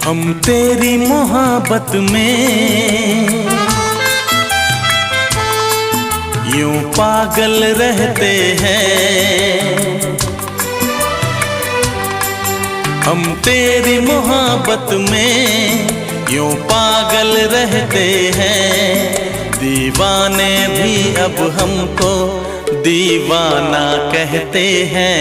हम तेरी मोहब्बत में यूं पागल रहते हैं। हम तेरी मोहब्बत में यूं पागल रहते हैं। दीवाने भी अब हमको दीवाना कहते हैं।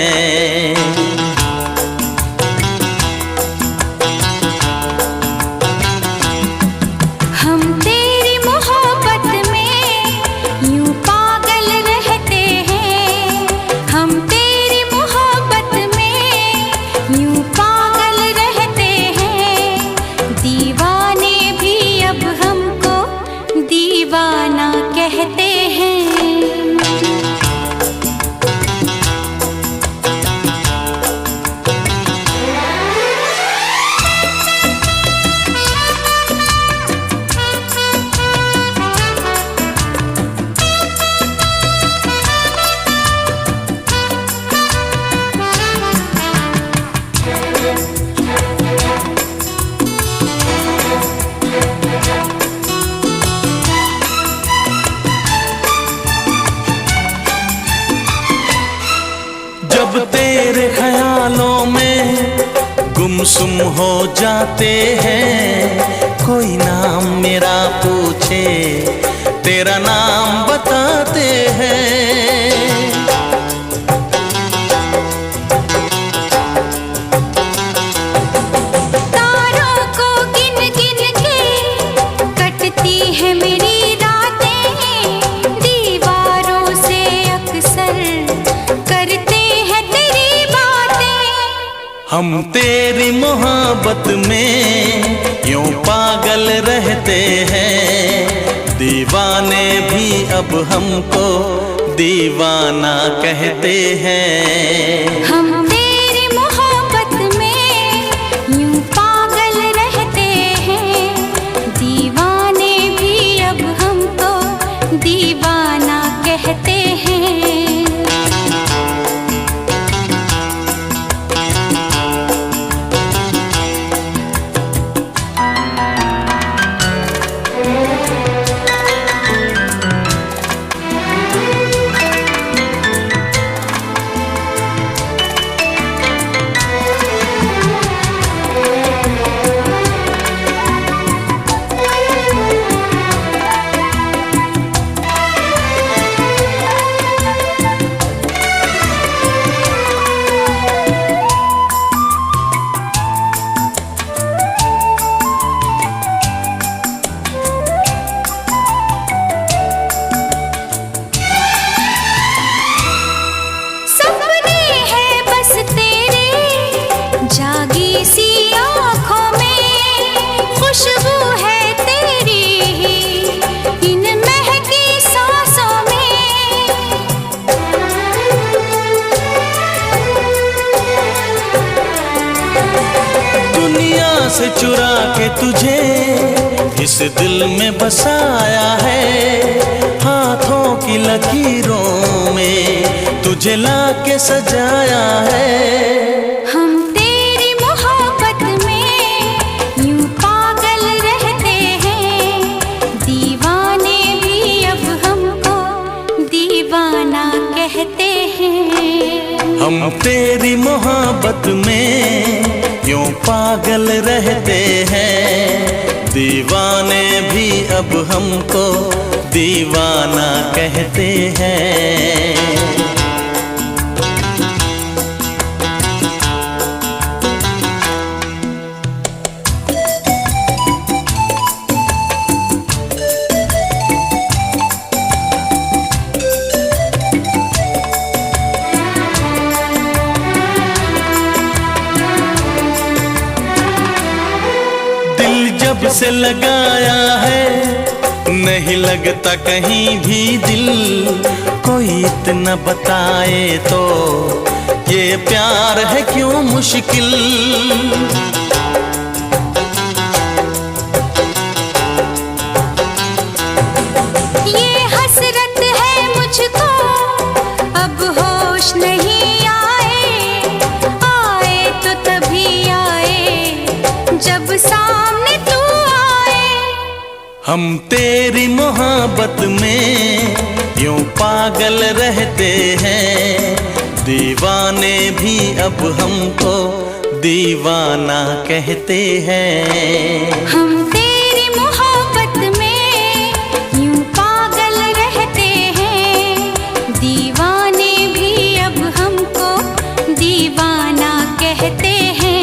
दीवाना कहते हैं। जब तेरे ख्यालों में गुमसुम हो जाते हैं। कोई नाम मेरा पूछे तेरा नाम बताते हैं। तारों को गिन गिन के कटती है मेरी रातें। दीवारों से अक्सर करते हम तेरी मोहब्बत में यूं पागल रहते हैं। दीवाने भी अब हमको दीवाना कहते हैं। हम तेरी मोहब्बत में यूं पागल रहते हैं। दीवाने भी अब हमको दीवाना कहते हैं। जागी सी आँखों में खुशबू है तेरी इन महकी सांसों में। दुनिया से चुरा के तुझे इस दिल में बसाया है। हाथों की लकीरों में तुझे लाके सजाया है। हम तेरी मोहब्बत में यूं पागल रहते हैं। दीवाने भी अब हमको दीवाना कहते हैं। जब से लगाया है नहीं लगता कहीं भी दिल। कोई इतना बताए तो ये प्यार है क्यों मुश्किल। सामने तू आए। हम तेरी मोहब्बत में यूं पागल रहते हैं, दीवाने भी अब हमको दीवाना कहते हैं। हम तेरी मोहब्बत में यूं पागल रहते हैं, दीवाने भी अब हमको दीवाना कहते हैं।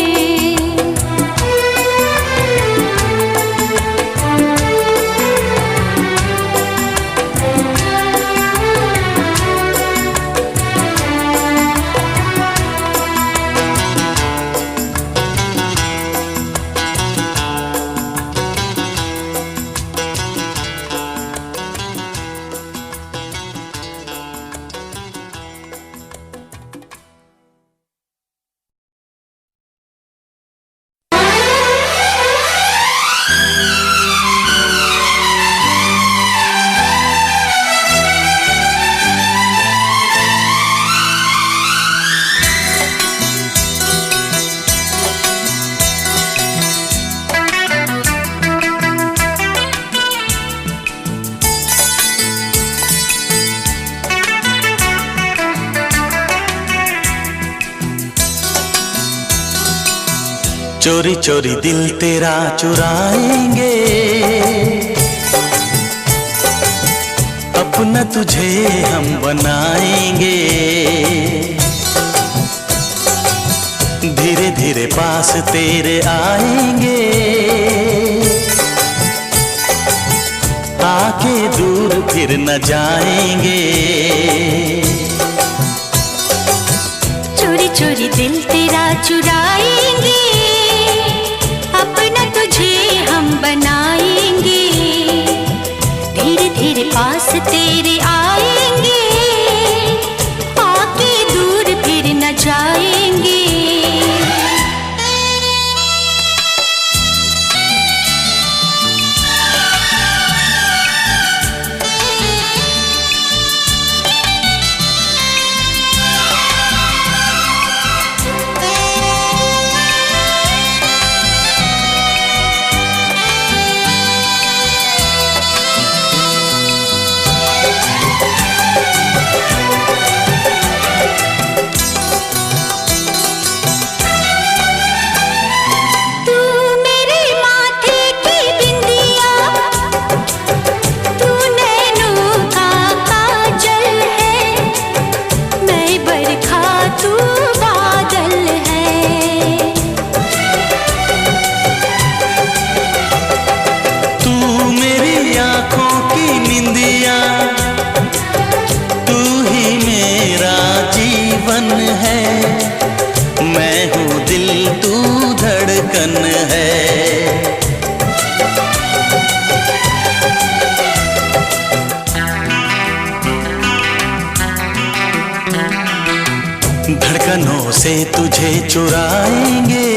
चोरी चोरी दिल तेरा चुराएंगे, अपना तुझे हम बनाएंगे। धीरे धीरे पास तेरे आएंगे, आके दूर फिर न जाएंगे। चोरी चोरी दिल तेरा चुराएंगे, अपना तुझे हम बनाएंगे। धीरे धीरे पास तेरे आएंगे, आके दूर फिर न जाएंगे। धड़कनों से तुझे चुराएंगे,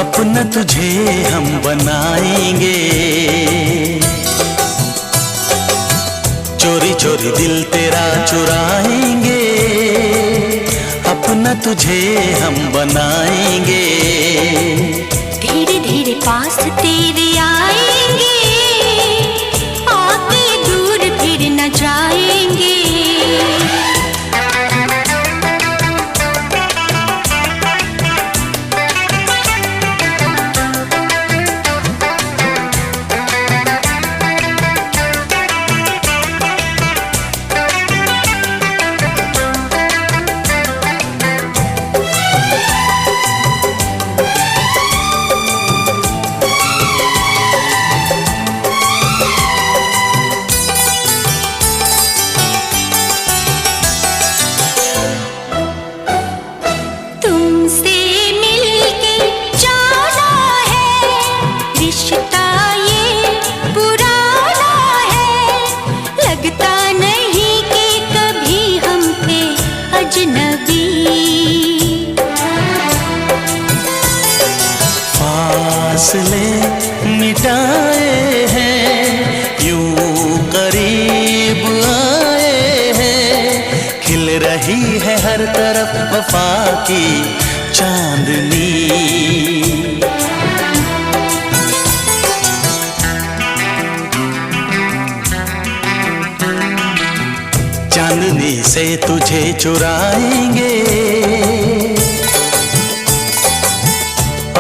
अपना तुझे हम बनाएंगे। चोरी चोरी दिल तेरा चुराएंगे, अपना तुझे हम बनाएंगे। धीरे धीरे पास तेरे आएंगे, आके दूर फिर न जाएंगे। फासले मिटाए हैं, यूं करीब आए हैं। खिल रही है हर तरफ वफा की चांदनी। चांदनी से तुझे चुराएंगे,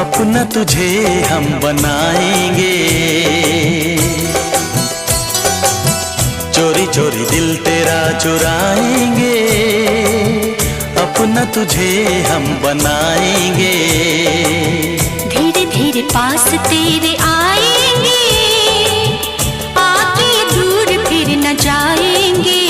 अपना तुझे हम बनाएंगे। चोरी चोरी दिल तेरा चुराएंगे, अपना तुझे हम बनाएंगे। धीरे धीरे पास तेरे आएंगे, आके दूर फिर न जाएंगे।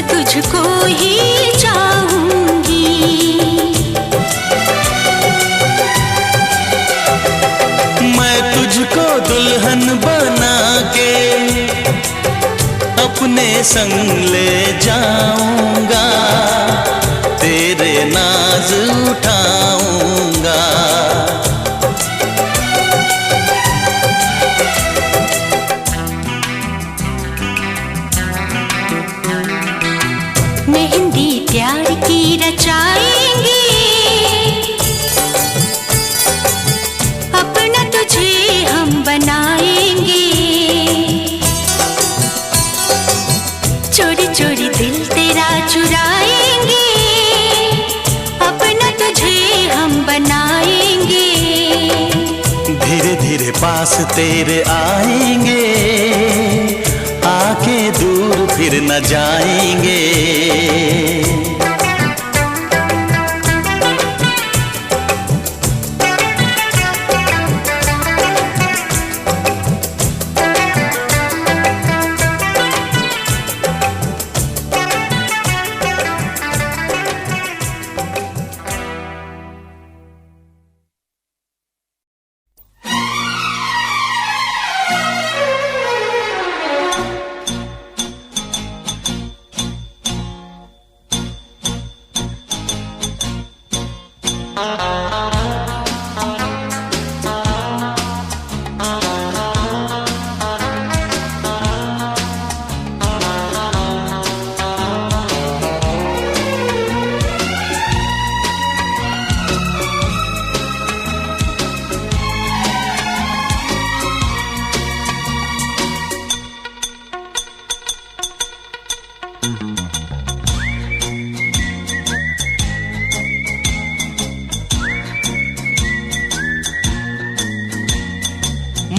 तुझको ही चाहूंगी, मैं तुझको दुल्हन बना के अपने संग ले जाऊंगा, तेरे नाज उठाऊंगा। मेहंदी प्यार की रचाएंगे, अपना तुझे हम बनाएंगे। चोरी चोरी दिल तेरा चुराएंगे, अपना तुझे हम बनाएंगे। धीरे धीरे पास तेरे आएंगे, आके दूर फिर न जाएंगे।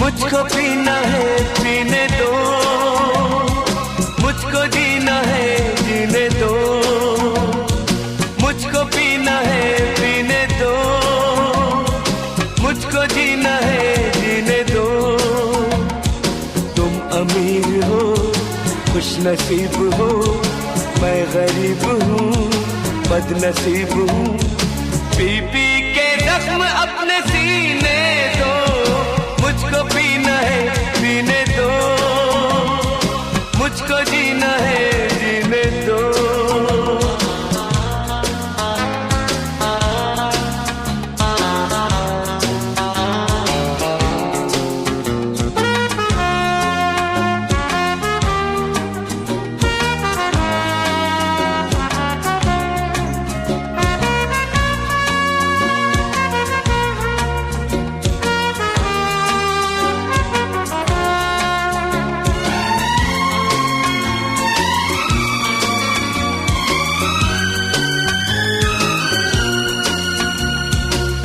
मुझको पीना है पीने दो, मुझको जीना है जीने दो। मुझको पीना है पीने दो, मुझको जीना है जीने दो। तुम अमीर हो खुश नसीब हो, मैं गरीब हूँ बदनसीब हूँ। पी पी के जख्म अपने सीने दो, मुझको पीना है पीने दो, मुझको जीना है जीने दो।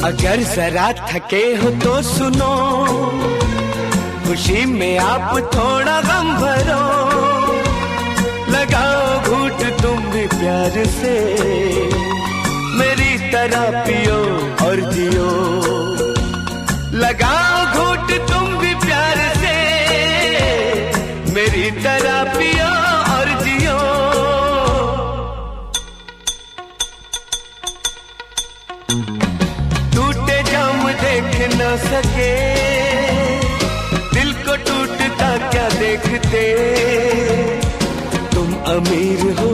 अगर जरा थके हो तो सुनो, खुशी में आप थोड़ा गम भरो। लगाओ घूंट तुम भी प्यार से, मेरी तरह पियो और जियो। लगाओ घूंट तुम भी प्यार से, मेरी तरह जरा पियो और जियो। टूटे जाम देख न सके, दिल को टूटता क्या देखते। तुम अमीर हो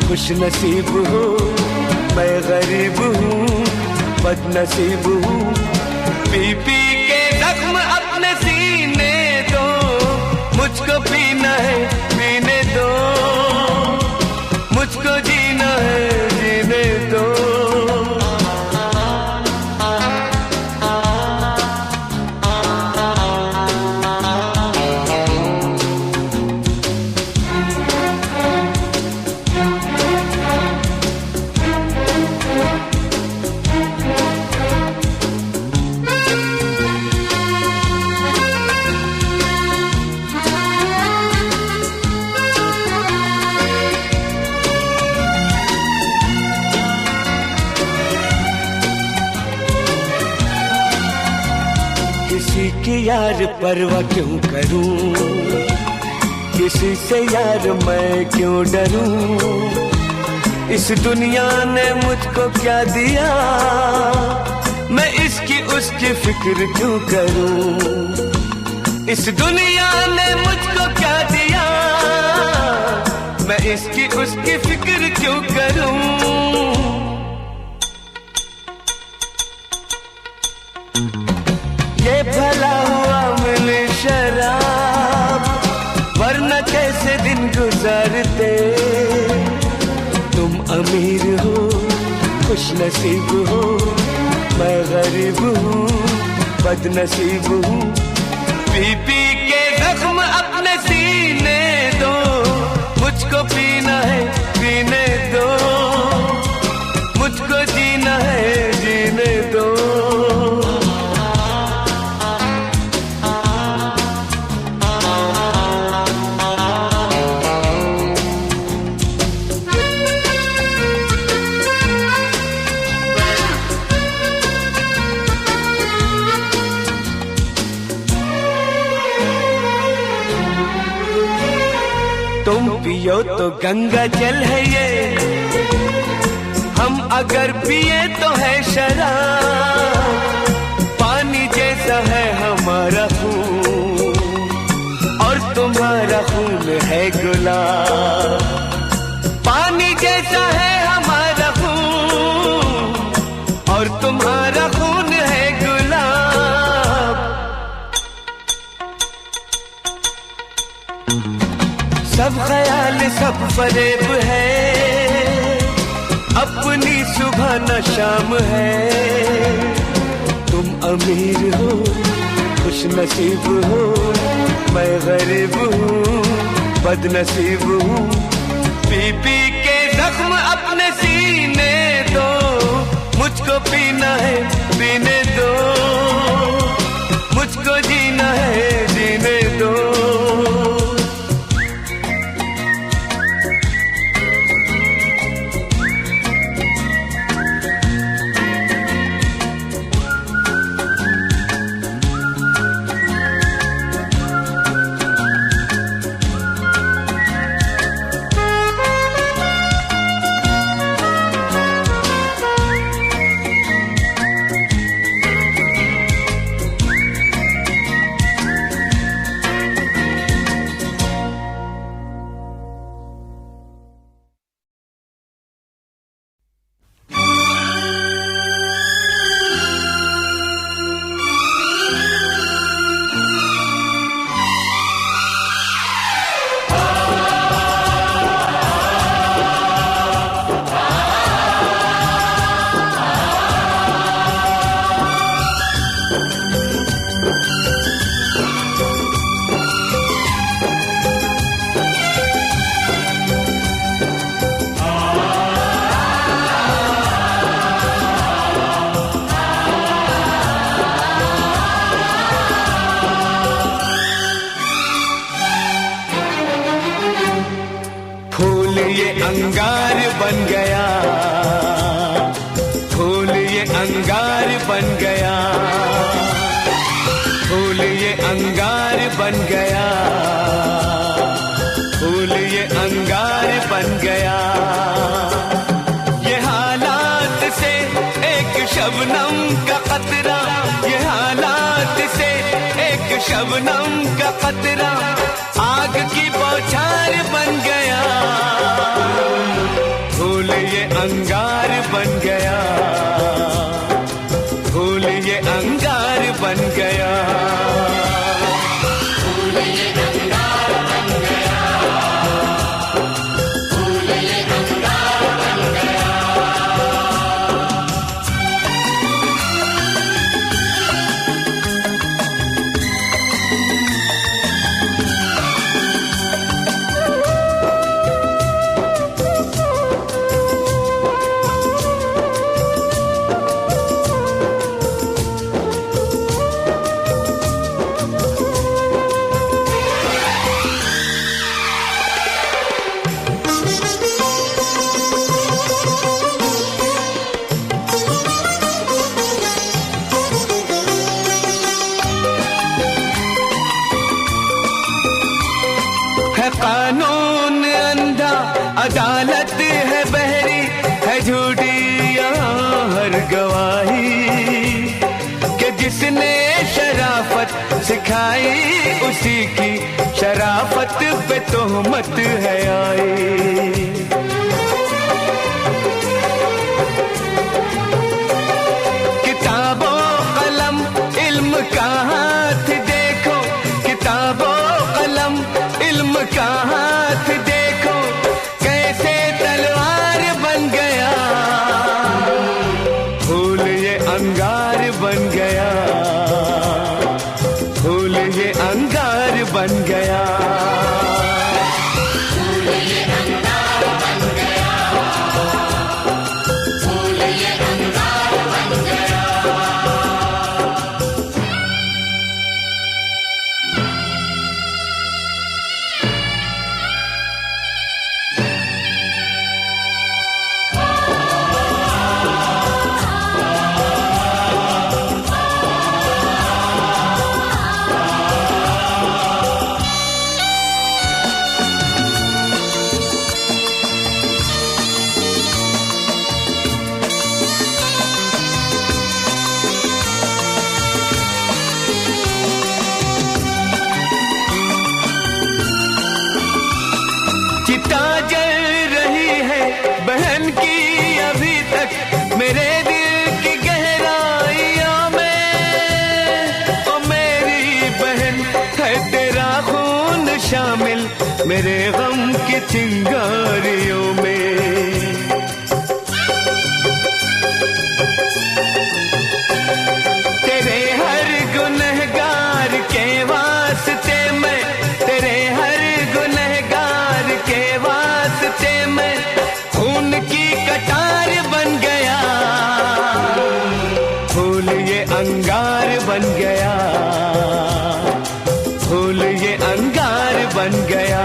खुश नसीब हो, मैं गरीब हूँ बदनसीब हूँ। पी पी के जख्म अपने सीने दो, मुझको पीना है पीने दो, मुझको जीना है जीने दो। किसी की यार परवाह क्यों करूं, किसी से यार मैं क्यों डरूं। इस दुनिया ने मुझको क्या दिया, मैं इसकी उसकी फिक्र क्यों करूं। इस दुनिया ने मुझको क्या दिया, मैं इसकी उसकी फिक्र क्यों करूं। ये भला हुआ मिले शराब, वरना कैसे दिन गुजारते। तुम अमीर हो खुश नसीब हो, मैं गरीब हूँ बदनसीब हूँ। पी पी के जख्म अपने सीने दो, मुझको पीना है पीने दो, मुझको जीना है जीने दो। तुम पियो तो गंगा जल है ये, हम अगर पिए तो है शराब। पानी जैसा है हमारा खून और तुम्हारा खून है गुलाब। पानी जैसा है हमारा खून और तुम्हारा खून है गुलाब। सब ख्याल सब फरेब है, अपनी सुबह न शाम है। तुम अमीर हो खुश नसीब हो, मैं गरीब हूँ बदनसीब हूँ। पी पी के जख्म अपने सीने दो, मुझको पीना है पीने दो, मुझको जीना है जीने दो। अंगार बन गया, फूल ये अंगार बन गया, फूल ये अंगार बन गया। फूल ये अंगार बन गया। ये हालात से एक शबनम का कतरा, ये हालात से एक शबनम का कतरा आग की बौछार बन गया। फूल ये अंगार बन गया, फूल ये अंगार बन गया। है कानून अंधा, अदालत है बहरी, है झूठी यहाँ हर गवाही कि जिसने शराफत सिखाई उसी की शराफत पे तोहमत है आई। किताबों कलम इल्म का हाथ देखो, किताबों कलम इल्म का हाथ देखो कैसे तलवार बन गया। फूल ये अंगार बन गया, फूल ये अंगार बन गया। चिता जल रही है बहन की अभी तक मेरे दिल की गहराइयों में। ओ मेरी बहन है तेरा खून शामिल मेरे गम की चिंगारियों में। तेरे हर गुनहगार के वास्ते मैं, तेरे हर गुनहगार के वास्ते मैं खून की कटार बन गया। फूल ये अंगार बन गया, फूल ये अंगार बन गया।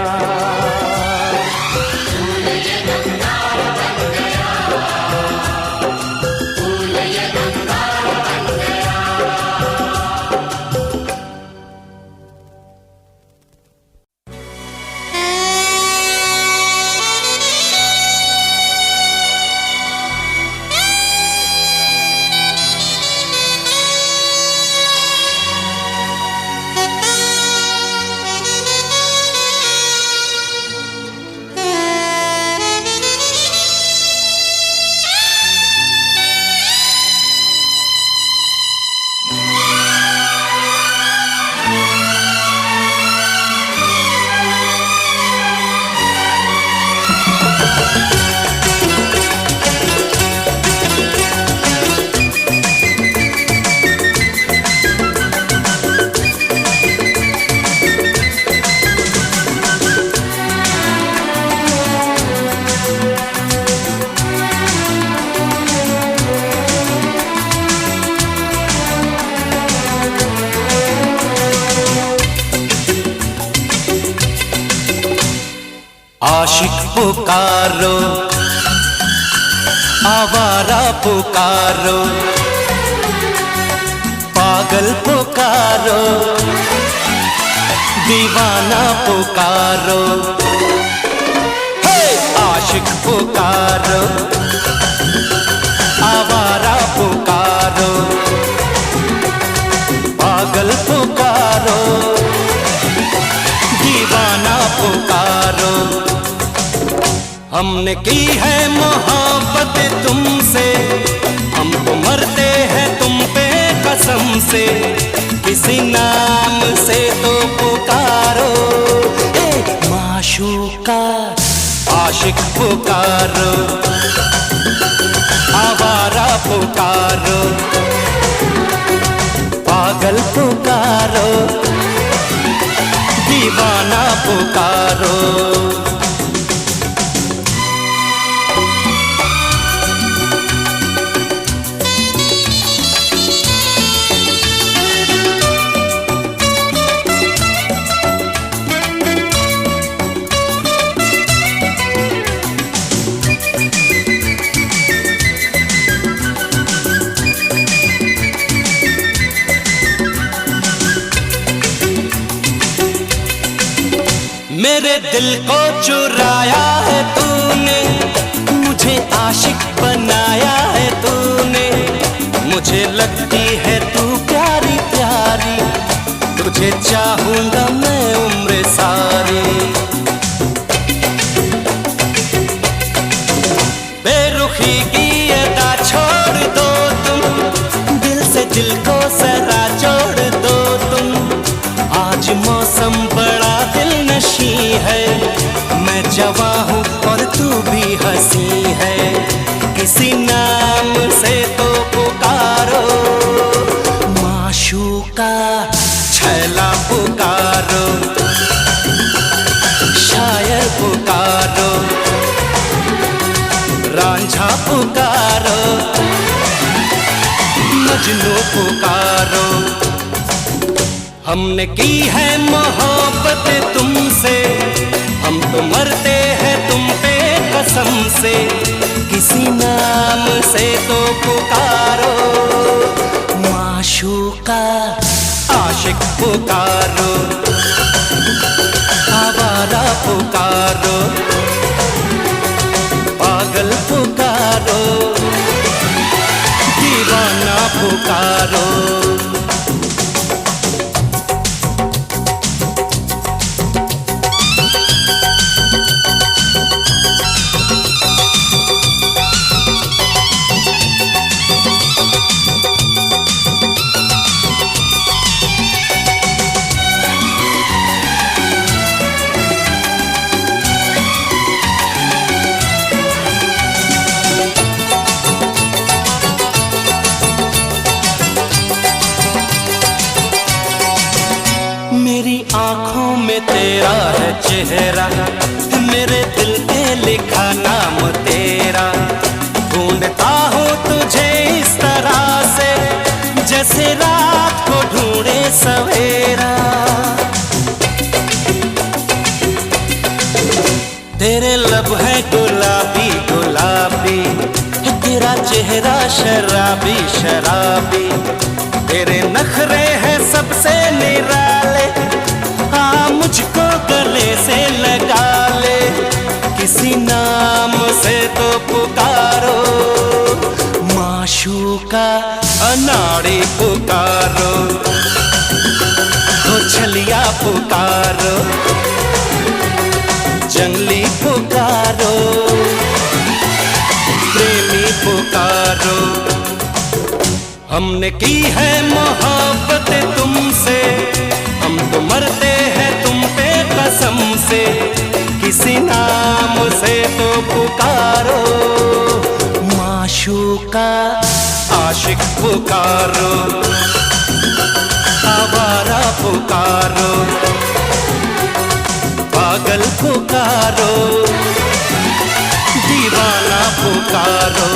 आशिक पुकारो, आवारा पुकारो, पागल पुकारो, दीवाना पुकारो। आशिक पुकारो, आवारा पुकारो, पागल पुकारो, दीवाना पुकारो। हमने की है मोहब्बत तुमसे, हम तो मरते हैं तुम पे कसम से। किसी नाम से तो पुकारो, माशूका आशिक पुकारो, आवारा पुकारो, पागल पुकारो, दीवाना पुकारो। मेरे दिल को चुराया है तूने, मुझे आशिक बनाया है तूने। मुझे लगती है तू प्यारी प्यारी, तुझे चाहूंगा मैं उम्र सारी। बेरुखी की अदा छोड़ दो तुम, दिल से दिल को जरा जोड़ दो तुम। आज मौसम बड़ा दिलनशी है, मैं जवां हूँ और तू भी हंसी है। किसी नाम से तो पुकारो, माशूका छैला पुकारो, शायर पुकारो, रांझा पुकारो, मजनू पुकारो। हमने की है मोहब्बत तुमसे, हम तो मरते हैं तुम पे कसम से। किसी नाम से तो पुकारो, माशूका आशिक पुकारो, आवारा पुकारो, पागल पुकारो, दीवाना पुकारो। मेरी आंखों में तेरा है चेहरा, मेरे दिल पे लिखा नाम तेरा। ढूंढता हूँ तुझे इस तरह से, जैसे रात को ढूंढे सवेरा। तेरे लब है गुलाबी गुलाबी, तेरा चेहरा शराबी शराबी। तेरे नखरे हैं सबसे निराले, आ मुझको गले से लगा ले। किसी नाम से तो पुकारो, माशूका अनाड़ी पुकारो, हो छलिया पुकारो, जंगली पुकारो, प्रेमी पुकारो। हमने की है मोहब्बत तुमसे, हम तो मरते हैं तुम पे कसम से। किसी नाम से तो पुकारो, माशूका आशिक पुकारो, आवारा पुकारो, पागल पुकारो, दीवाना पुकारो।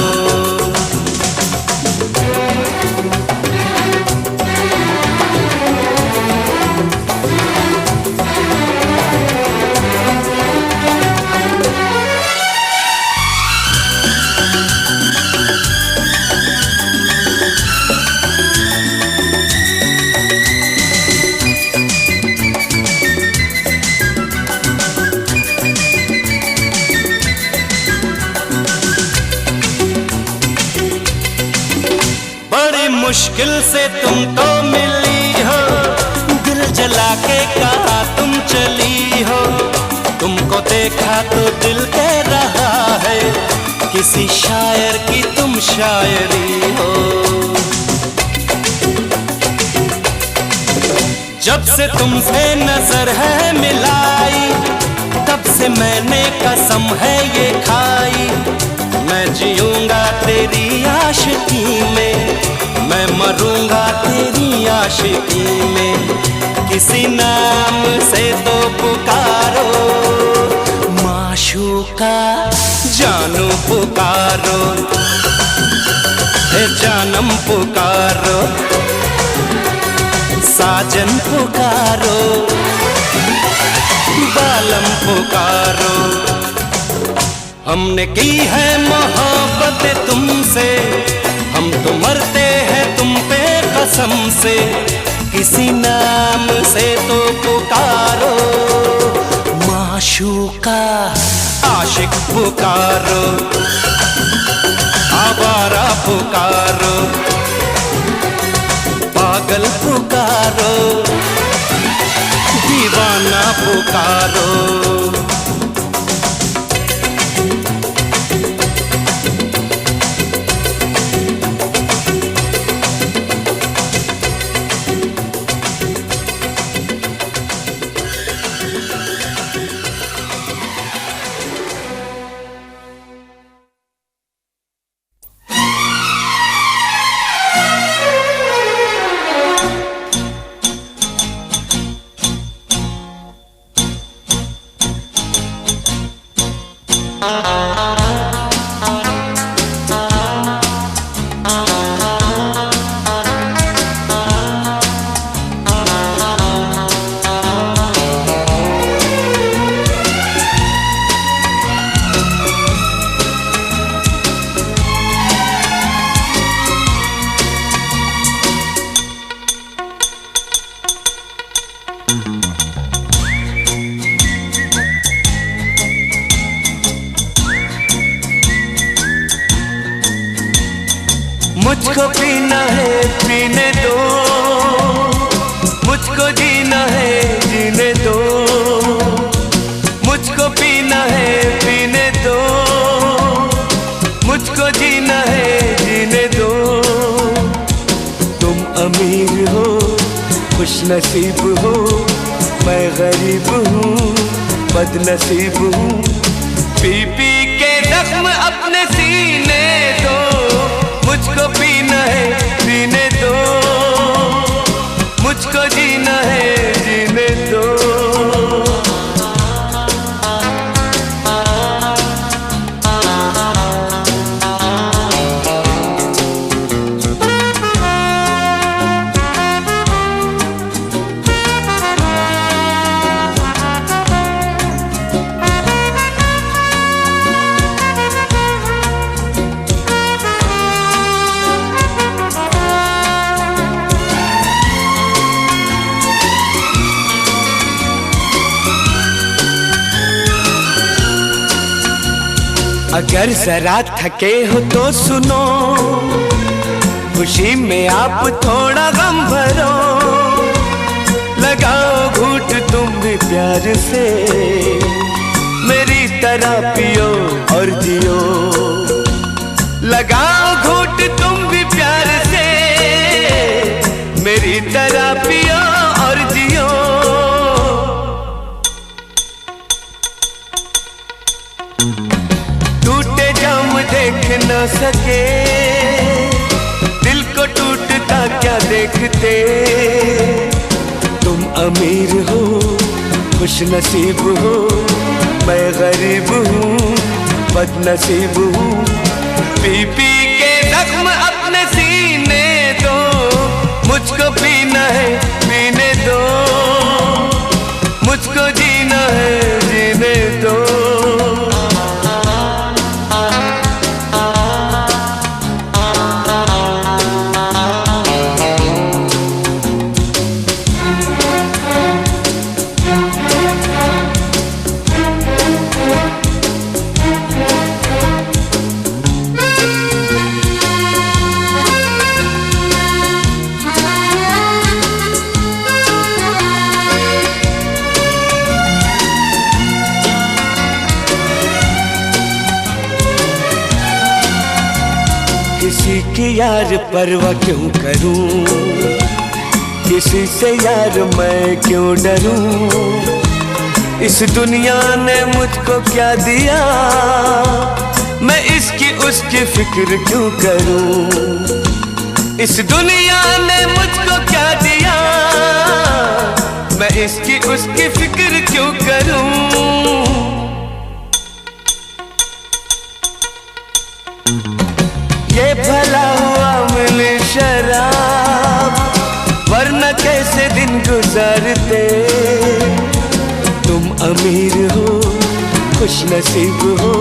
मुश्किल से तुम तो मिली हो, दिल जला के कहा तुम चली हो। तुमको देखा तो दिल कह रहा है, किसी शायर की तुम शायरी हो। जब से तुमसे नजर है मिलाई, तब से मैंने कसम है ये खाई। मैं जीऊंगा तेरी आशिकी में, मैं मरूंगा तेरी आशिकी में। किसी नाम से तो पुकारो, माशूका जानू पुकारो, हे जानम पुकारो, साजन पुकारो, बालम पुकारो। हमने की है मोहब्बत तुमसे, हम तो मरते हैं तुम पे कसम से। किसी नाम से तो पुकारो, माशूका आशिक पुकारो, आवारा पुकारो, पागल पुकारो, दीवाना पुकारो। मुझको पीना है पीने दो, मुझको जीना है जीने दो। मुझको पीना है पीने दो, मुझको जीना है जीने दो। तुम अमीर हो खुश नसीब हो, मैं गरीब हूँ बदनसीब हूँ। पी पी के जख्म अपने सीने दो, मुझको पीना है पीने दो, मुझको जीना है जीने दो। अगर जरा थके हो तो सुनो, खुशी में आप थोड़ा गम भरो। लगाओ घूंट तुम भी प्यार से, मेरी तरह पियो और जियो। लगाओ घूंट तुम भी प्यार से, मेरी तरह पियो और जियो। टूटे जाम देख न सके, दिल को टूटता क्या देखते। तुम अमीर हो खुश नसीब हो, मैं गरीब हूँ बदनसीब हूँ। पी पी के जख्म अपने सीने दो, मुझको पीना है पीने दो, मुझको जीना है जीने दो। किसी की यार परवाह क्यों करूं, किसी से यार मैं क्यों डरूं। इस दुनिया ने मुझको क्या दिया, मैं इसकी उसकी फिक्र क्यों करूं। इस दुनिया ने मुझको क्या दिया, मैं इसकी उसकी फिक्र क्यों करूं। ये भला हुआ मिले शराब, वरना कैसे दिन गुजारते। तुम अमीर हो खुश नसीब हो,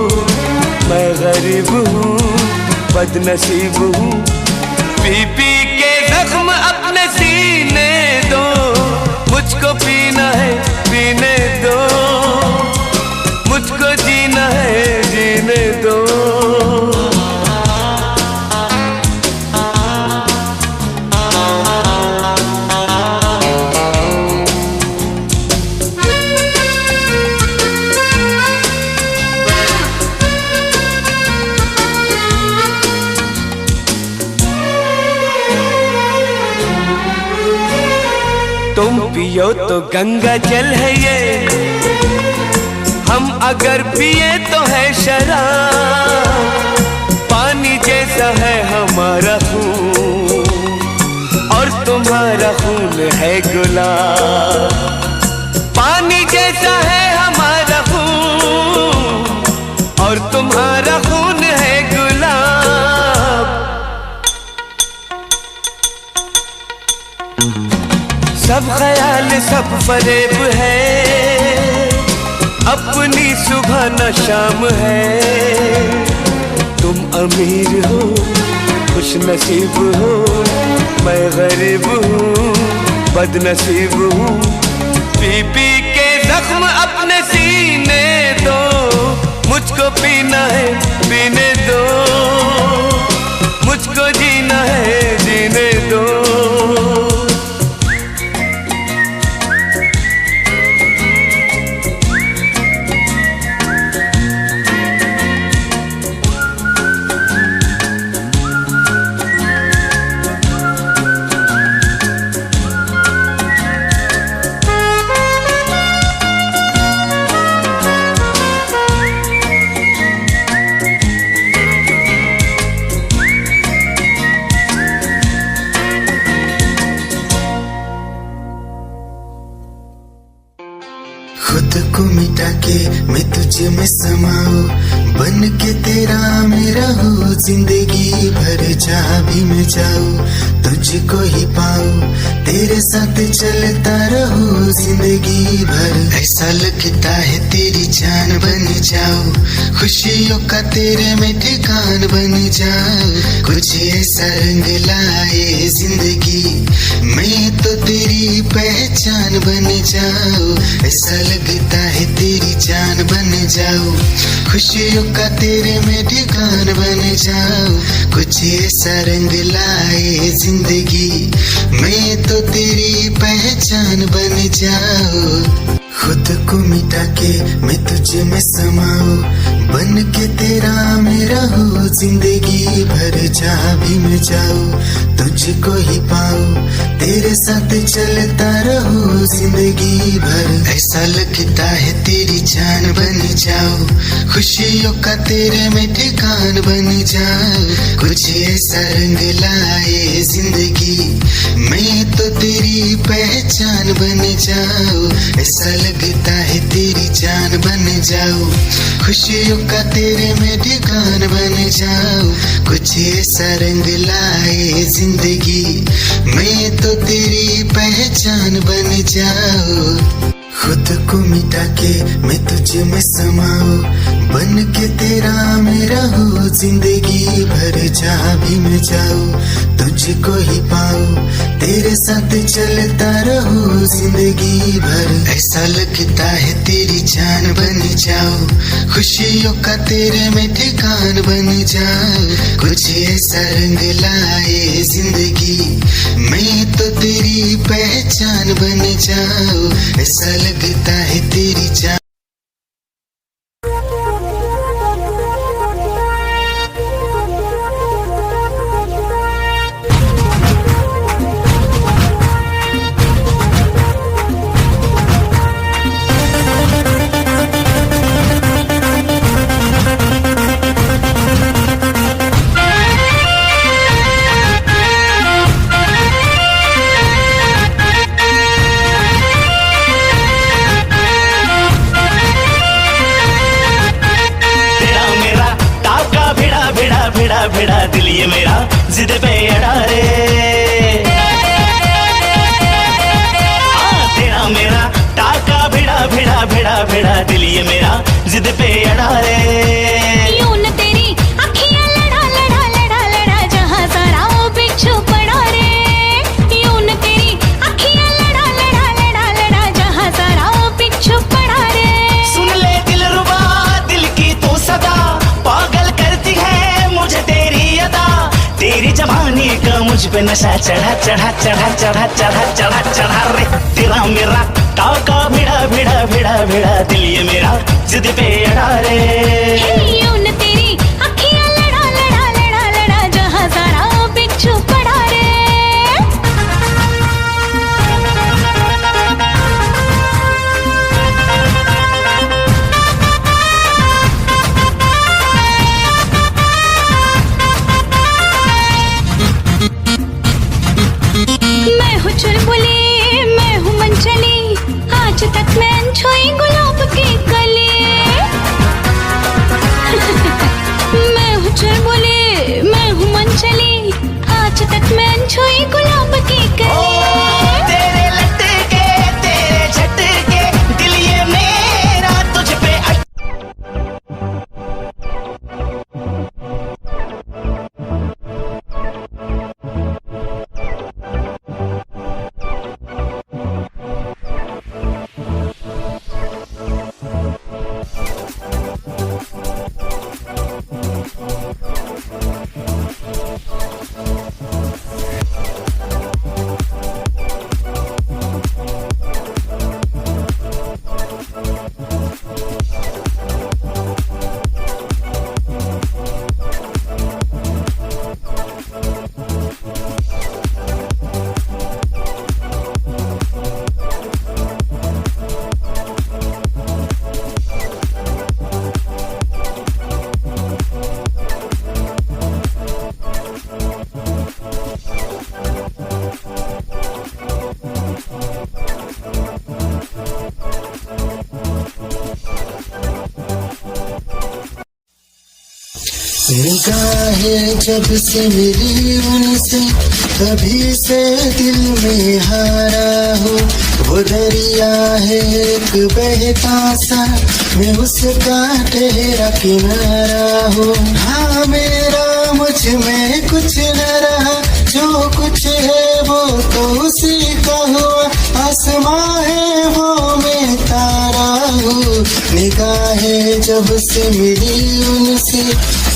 मैं गरीब हूँ बदनसीब हूँ। पी पी के जख्म अपने सीने दो, मुझको पीना है पीने दो, मुझको जीना है जीने दो। तुम पियो तो गंगा जल है ये, हम अगर पिए तो है शराब। पानी जैसा है हमारा खून और तुम्हारा खून है गुलाब। पानी जैसा है हमारा खून और तुम्हारा खून है गुलाब। सब ख्याल सब फरेब है, अपनी सुबह न शाम है। तुम अमीर हो खुश नसीब हो, मैं गरीब हूँ बदनसीब हूँ। पी पी के जख्म अपने सीने दो, मुझको पीना है पीने दो, मुझको जीना है जीने दो। खुद को मिटा के मैं तुझे में समाऊं, बन के तेरा मेरा हो जिंदगी भर। जहाँ भी मैं जाऊं तुझको ही पाऊं, तेरे साथ चलता रहूं जिंदगी भर। ऐसा लगता है तेरी जान बन जाऊं, खुशियों का तेरे में ठिकान बन जाऊं। कुछ ऐसा रंग लाए जिंदगी, मैं तो तेरी पहचान बन जाऊं। ऐसा लगता है तेरी जान बन जाऊं, खुशियों का तेरे में ठिकान बन जाऊं। कुछ ऐसा रंग लाए जिंदगी, मैं तो तेरी पहचान बन जाऊं। खुद को मिटा के मैं तुझे में समाऊं, बन के तेरा मेरा हो जिंदगी भर। जहाँ भी मैं जाऊं तुझको ही पाऊं, तेरे साथ चलता रहूं जिंदगी भर। ऐसा लगता है तेरी जान बन जाऊं, खुशियों का तेरे में ठिकान बन जाऊं। कुछ ऐसा रंग लाए जिंदगी, मैं तो तेरी पहचान बन जाऊं। ऐसा लगता है तेरी जान बन जाऊं, खुशियों का तेरे में ठिकान बन जाऊं। कुछ ऐसा रंग लाए जिंदगी, मैं तो तेरी पहचान बन जाऊं। खुद को मिटा के मैं तुझे में समाऊं, बन के तेरा मेरा हो जिंदगी भर। जहाँ भी मैं जाऊं तुझको ही पाऊं, तेरे साथ चलता रहूं जिंदगी भर। ऐसा लगता है तेरी जान बन जाऊं, खुशियों का तेरे में ठिकान बन जाऊं। कुछ ऐसा रंग लाए जिंदगी, मैं तो तेरी पहचान बन जाऊं। ऐसा लगता है तेरी जान भिड़ा भिड़ा दिल ये मेरा जिद पे अड़ा रे। तेरा मेरा टाका भिड़ा भिड़ा भिड़ा भिड़ा दिल ये मेरा जिद पे अड़ा रे। यूं न तेरी अखियां लड़ा लड़ा लड़ा लड़ा जहां सारा वो बिच्छू पड़ा रे। यूं न तेरी अखियां लड़ा लड़ा लड़ा लड़ा जहां सारा वो बिच्छू पड़ा रे। सुन ले दिलरुबा दिल की तू सदा पागल करती है मुझे तेरी अदा। तेरी जवानी का मुझ पे नशा चढ़ा चढ़ा चढ़ा चढ़ा चढ़ा चढ़ा चढ़ा रे। तेरा मेरा टाका भिड़ा भिड़ा भिड़ा भिड़ा दिल ये मेरा जिद पे अड़ा रे। यूं न तेरी अखियां लड़ा लड़ा लड़ा लड़ा जहां सारा वो बिच्छू पड़ा रे। मैं हूँ चुलबुली मैं हूँ मनचली आज तक मैं अनछुई गुलाब की कली। मैं हूँ चुलबुली मैं हूँ मनचली आज तक मैं अनछुई गुलाब की कली। तेरे लटके तेरे झटके दिल ये मेरा तुझ पे निगाहें जब से मिली उनसे तभी से दिल में हारा हो। वो दरिया है एक बहता सा मैं उसका ठहरा किनारा हो। हाँ मेरा मुझ में कुछ न रहा जो कुछ है वो तो उसी का हुआ। आसमां है वो मैं तारा हूँ। निगाहें जब से मिली उनसे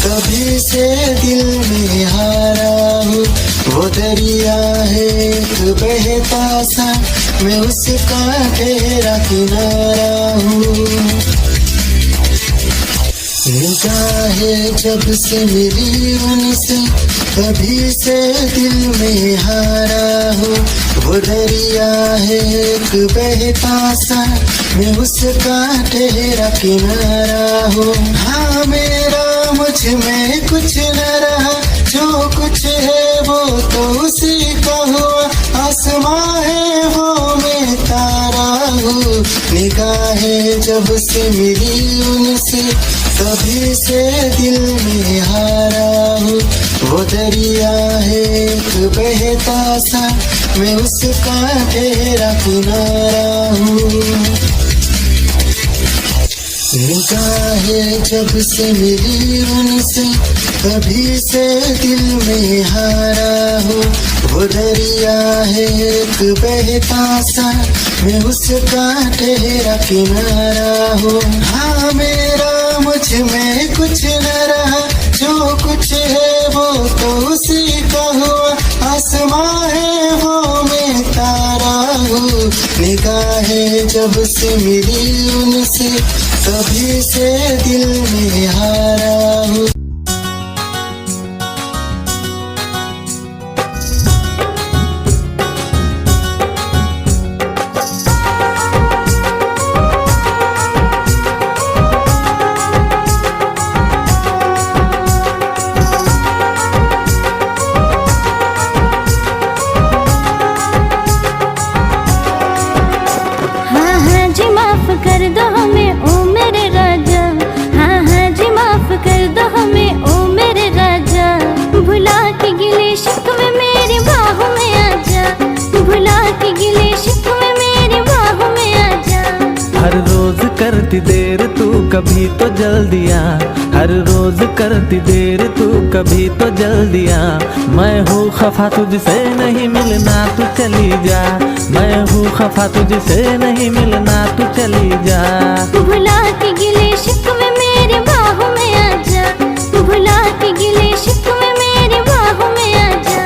तभी से दिल में हारा हूँ। वो दरिया है एक बहता सा मैं उसका ठहरा किनारा हूँ। निगाहें जब से मिली उनसे तभी से दिल में हारा हूँ। वो दरिया है एक बहता सा मैं उसका ठहरा किनारा हूँ। हाँ मेरा मुझ में कुछ न रहा जो कुछ है वो तो उसी का हुआ। आसमां है वो मैं तारा हूँ। निगाहें जब से मिली उनसे तभी से दिल में हारा हूँ। वो दरिया है एक बहता सा मैं उसका ठहरा किनारा हूँ। निगाहें जब से मिली उनसे तभी से दिल में हारा हूँ। वो दरिया है एक बहता सा मैं उसका ठहरा किनारा हूँ। हाँ मेरा मुझ में कुछ न रहा जो कुछ है वो तो उसी का हुआ। आसमां है वो मैं तारा हूँ। निगाहें जब से मिली उनसे तभी से दिल में हारा हूँ। कर दो हमें ओ मेरे राजा। हाँ हाँ जी माफ करती देर तू कभी तो जल्दी आ, हर रोज करती देर तू कभी तो जल्दी आ। मैं हूँ खफा तुझसे नहीं मिलना तू चली जा, मैं हूँ खफा तुझसे नहीं मिलना तू चली जा। भुला के गिले शिकवे मेरे बाहों में आजा, भुला के गिले शिकवे मेरे बाहों में आजा।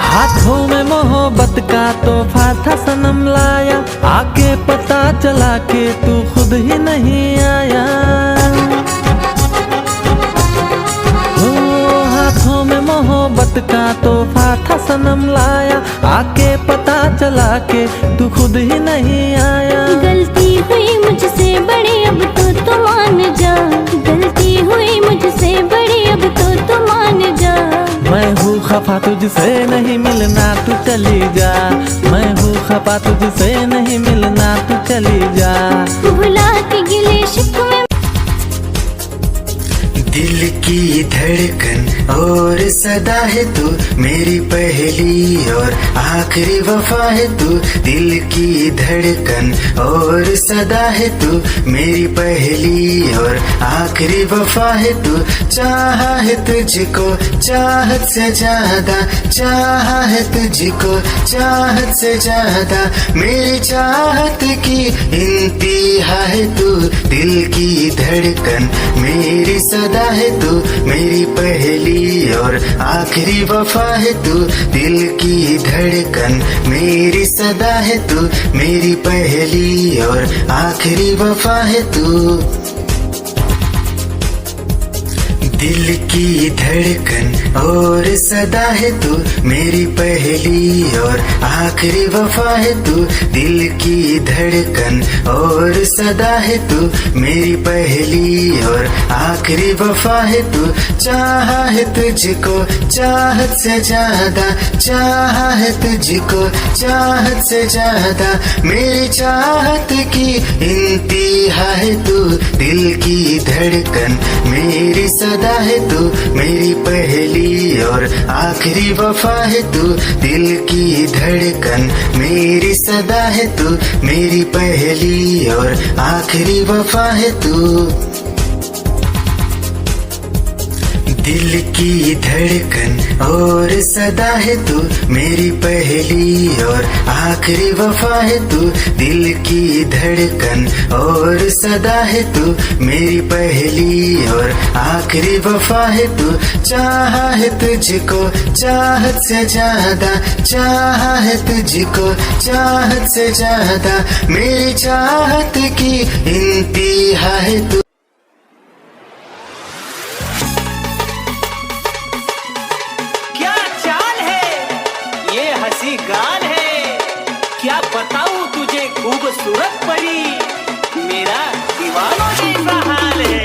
हाथों में मोहब्बत का तोहफा था सनम लाया, आके पता चला के तू खुद ही नहीं आया। ओ हाथों में मोहब्बत का तोहफा था सनम लाया, आके पता चला के तू खुद ही नहीं आया। गलती हुई मुझसे बड़ी अब तो मान जा, गलती हुई मुझसे बड़ी अब तो मान जा। मैं हूँ खफा तुझसे नहीं मिलना तू चली जा, मैं हूँ खफा तुझसे नहीं मिलना तू चली जा। भुला के गिले शिकवे दिल की धड़कन और सदा है तू मेरी पहली और आखिरी वफा है तू। दिल की धड़कन और सदा है तू मेरी पहली और आखिरी वफा है तू। चाहा है तुझको चाहत से ज्यादा, चाहा है तुझको चाहत से ज्यादा, मेरी चाहत की इंतहा है तू। दिल की धड़कन मेरी सदा है तू मेरी पहली और आखिरी वफा है तू। दिल की धड़कन मेरी सदा है तू मेरी पहली और आखिरी वफा है तू। दिल की धड़कन और सदा है तू मेरी पहली और आखिरी वफा है तू। दिल की धड़कन और सदा है तू मेरी पहली और आखिरी वफा है तू। चाहा है तुझको चाहत से ज्यादा, चाहा है तुझको चाहत से ज्यादा, मेरी चाहत की इंतहा है तू। दिल की धड़कन मेरी सदा है तू मेरी पहली और आखिरी वफा है तू। दिल की धड़कन मेरी सदा है तू मेरी पहली और आखिरी वफा है तू। दिल की धड़कन और सदा है तू मेरी पहली और आखिरी वफा है तू। दिल की धड़कन और सदा है तू मेरी पहली और आखिरी वफा है तू। चाहा है तुझको चाहत से ज्यादा, चाहा है तुझको चाहत से ज्यादा, मेरी चाहत की इंतहा है तू। गान है क्या बताऊं तुझे खूबसूरत परी, मेरा दीवानों जैसा हाल है।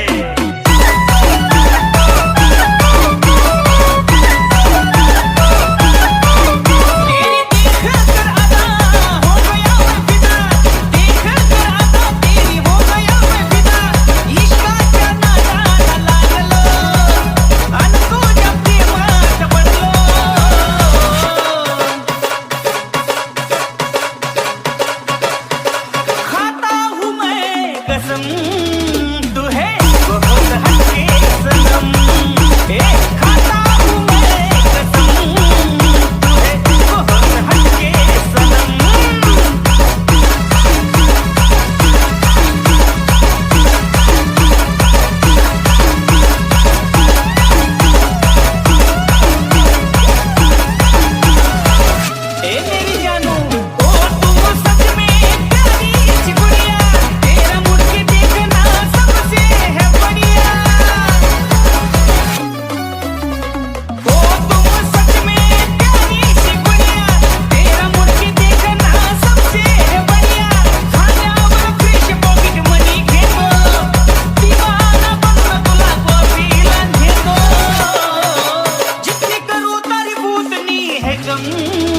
है गम